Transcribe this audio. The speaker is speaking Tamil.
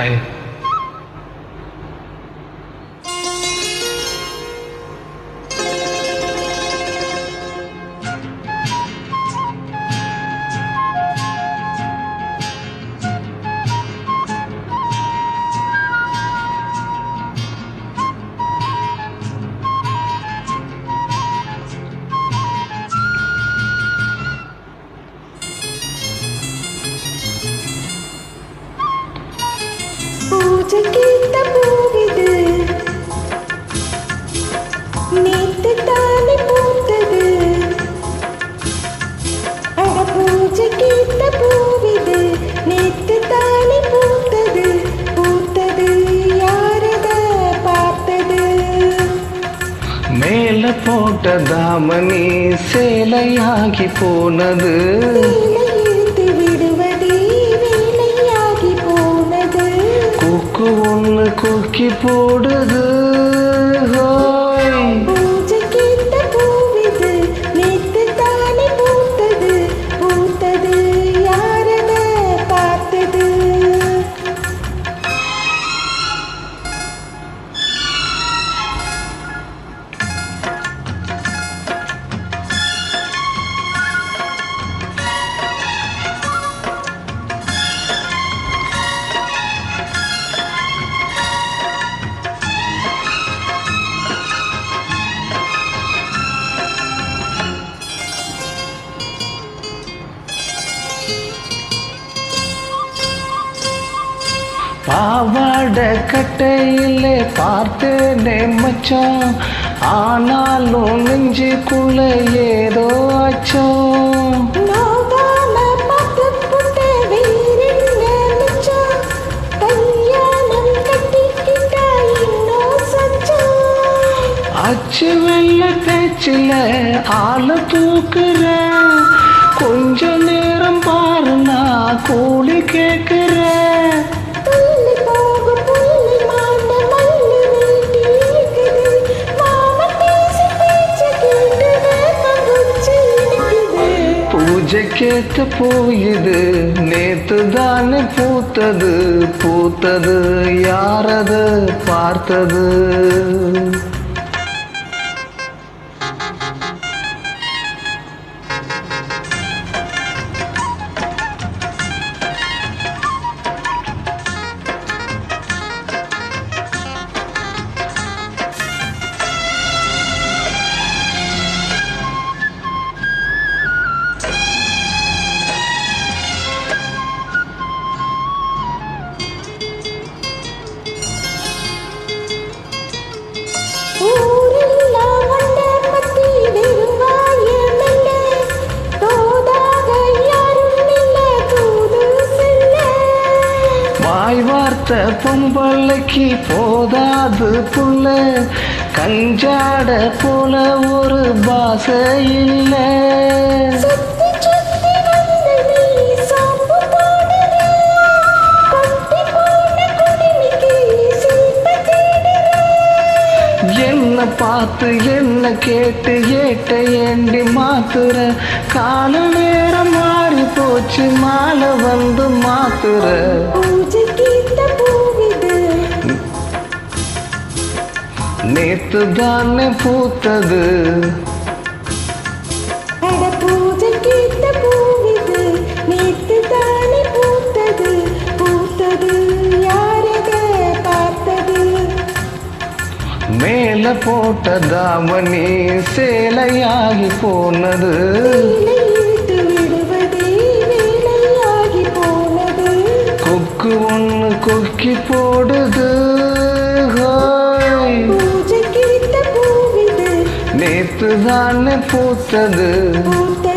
ஹாய். பூஜை கேட்ட பூவிது நேத்து தானே பூத்தது. அட பூஜை கேட்ட பூவிது நேத்து தானே பூத்தது. பூத்தது யாரத பார்த்தது? மேல போட்ட தாமணி சேலையாகி போனது. இழுத்து விடுவதே வேலையாகி போனது. கொக்கு ஒண்ணு கொக்கி போடுது. பூஜை கேட்ட பூவிது நேத்து தானே பூத்தது. பூத்தது யாரத பார்த்தது? பாவாட கட்டையில பார்த்தேனே மச்சான், ஆனாலும் நெஞ்சுக்குள்ள ஏதோ அச்சம். நோகாம பார்த்து புட்ட வேறென்ன மிச்சம்? கல்யாணம் கட்டிக்கிட்டா இன்னும் சச்சம். அச்சு வெள்ள பேச்சில ஆள தூக்குற, கொஞ்ச நேரம் பாருனா கூலி கேக்குற. புள்ளி போகும் புள்ளி மாண்ட மல்லி நீட்டி இருக்குது. மாமா பேசி பேச்ச கேட்டு வேப்பங்குச்சி இனிக்குது. பூஜைக்கேத்த போயுது நேத்து தானே பூத்தது. பூத்தது யாரது பார்த்தது? ஊரெல்லாம் உன்னை பத்தி வெறும் வாயமில்ல. தோதாக யாரும் இல்ல தூது செல்ல. வாய் வார்த்தை பொம்பளைக்கு போதாது புள்ள, கஞ்சாட போல ஒரு பாசை இல்ல. சுத்தி சுத்தி வந்து நீ சாப்பு போடுற. கொட்டி போன குடிமிக்கு சீப்ப தேடுற. என்ன பார்த்து என்ன கேட்டு ஏட்ட ஏண்டி மாத்துற? கால நேரம் மாறி போச்சு மாலை வந்து மாத்துற. பூஜை கேட்ட பூவிது நேத்து தானே பூத்தது. அட பூஜை கேட்ட பூவிது நேத்து தானே பூத்தது. பூத்தது யாரத பார்த்தது? மேல போட்ட தாமணி சேலையாகி போனது. வேலை இழுத்து விடுவதே வேலையாகி போனது. கொக்கு ஒண்ணு கொக்கி போடுது. பூஜை கேட்ட பூவிது நேத்து தானே பூத்தது. பூத்த